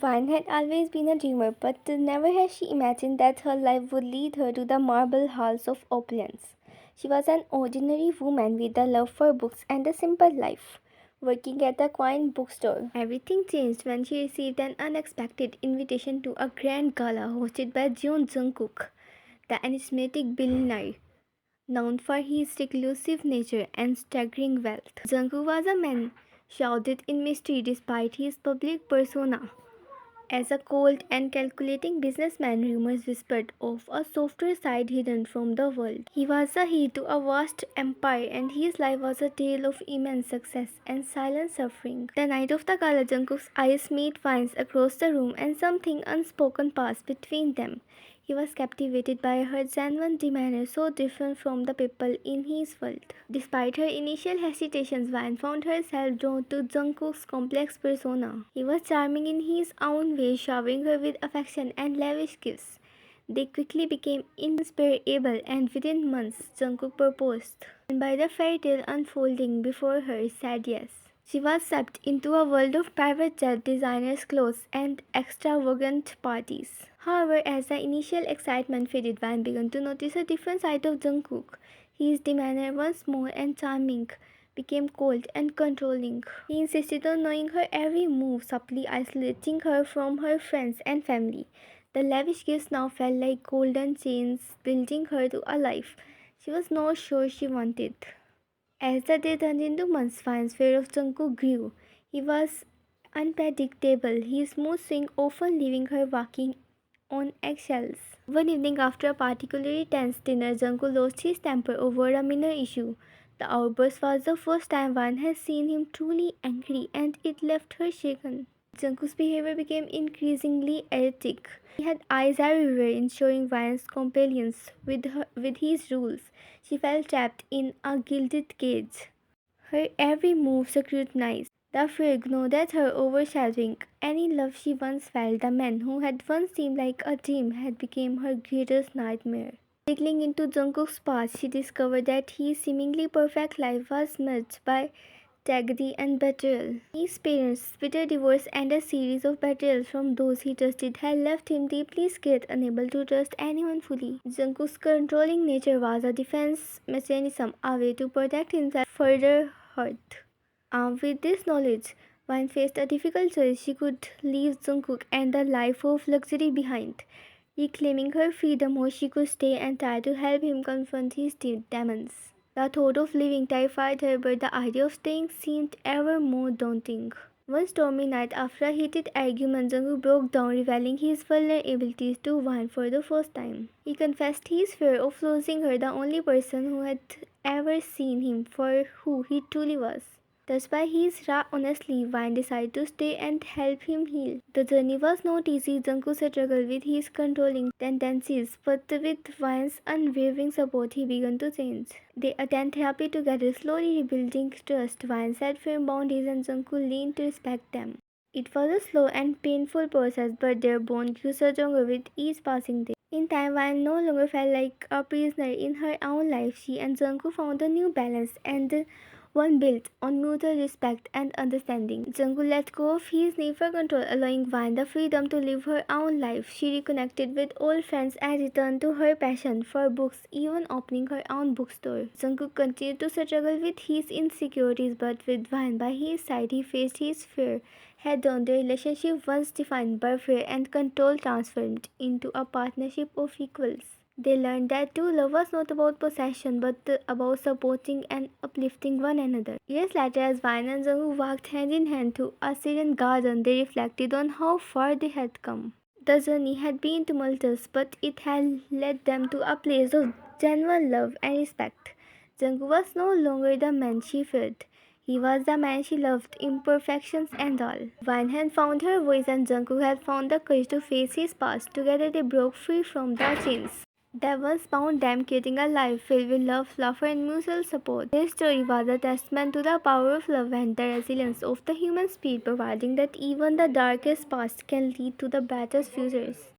Vine had always been a dreamer, but never had she imagined that her life would lead her to the marble halls of opulence. She was an ordinary woman with a love for books and a simple life, working at a quaint bookstore. Everything changed when she received an unexpected invitation to a grand gala hosted by Jungkook, the enigmatic billionaire, known for his reclusive nature and staggering wealth. Jungkook was a man shrouded in mystery despite his public persona. As a cold and calculating businessman, rumors whispered of a softer side hidden from the world. He was a heir to a vast empire, and his life was a tale of immense success and silent suffering. The night of the gala, Jungkook's eyes met Vine's across the room, and something unspoken passed between them. He was captivated by her genuine demeanor, so different from the people in his world. Despite her initial hesitations, Van found herself drawn to Jungkook's complex persona. He was charming in his own way, showering her with affection and lavish gifts. They quickly became inseparable, and within months, Jungkook proposed. And by the fairy tale unfolding before her, said yes. She was swept into a world of private jet, designers' clothes, and extravagant parties. However, as the initial excitement faded, Van began to notice a different side of Jungkook. His demeanor, once more and charming, became cold and controlling. He insisted on knowing her every move, subtly isolating her from her friends and family. The lavish gifts now felt like golden chains, building her to a life she was not sure she wanted. As the day turned into months, Fine's fear of Jungkook grew. He was unpredictable, his mood swing often leaving her walking on eggshells. One evening after a particularly tense dinner, Jungkook lost his temper over a minor issue. The outburst was the first time Vine had seen him truly angry, and it left her shaken. Jungkook's behavior became increasingly erratic. He had eyes everywhere, ensuring Vine's compliance with his rules. She felt trapped in a gilded cage, her every move scrutinized. The fear gnawed at her, overshadowing any love she once felt. The man who had once seemed like a dream had become her greatest nightmare. Digging into Jungkook's past, she discovered that his seemingly perfect life was marred by tragedy and betrayal. His parents' bitter divorce and a series of betrayals from those he trusted had left him deeply scared, unable to trust anyone fully. Jungkook's controlling nature was a defense mechanism, a way to protect himself from further hurt. Armed with this knowledge, Vine faced a difficult choice. She could leave Jungkook and the life of luxury behind, reclaiming her freedom, or she could stay and try to help him confront his demons. The thought of leaving terrified her, but the idea of staying seemed ever more daunting. One stormy night, after a heated argument, Jungkook broke down, revealing his vulnerabilities to Vine for the first time. He confessed his fear of losing her, the only person who had ever seen him for who he truly was. Touched by his raw honesty, Vine decided to stay and help him heal. The journey was not easy. Jungkook struggled with his controlling tendencies, but with Vine's unwavering support, he began to change. They attended therapy together, slowly rebuilding trust. Vine set firm boundaries, and Jungkook learned to respect them. It was a slow and painful process, but their bond grew stronger with each passing day. In time, Vine no longer felt like a prisoner in her own life. She and Jungkook found a new balance, and one built on mutual respect and understanding. Jungkook let go of his need for control, allowing Vine the freedom to live her own life. She reconnected with old friends and returned to her passion for books, even opening her own bookstore. Jungkook continued to struggle with his insecurities, but with Vine by his side, he faced his fear head-on. The relationship, once defined by fear and control, transformed into a partnership of equals. They learned that true love was not about possession but about supporting and uplifting one another. Years later, as Vine and Jungkook walked hand in hand through a serene garden, they reflected on how far they had come. The journey had been tumultuous, but it had led them to a place of genuine love and respect. Jungkook was no longer the man she feared. He was the man she loved, imperfections and all. Vine had found her voice, and Jungkook had found the courage to face his past. Together they broke free from the chains that once bound them, creating a life filled with love, laughter, and mutual support. Their story was a testament to the power of love and the resilience of the human spirit, providing that even the darkest past can lead to the brightest futures.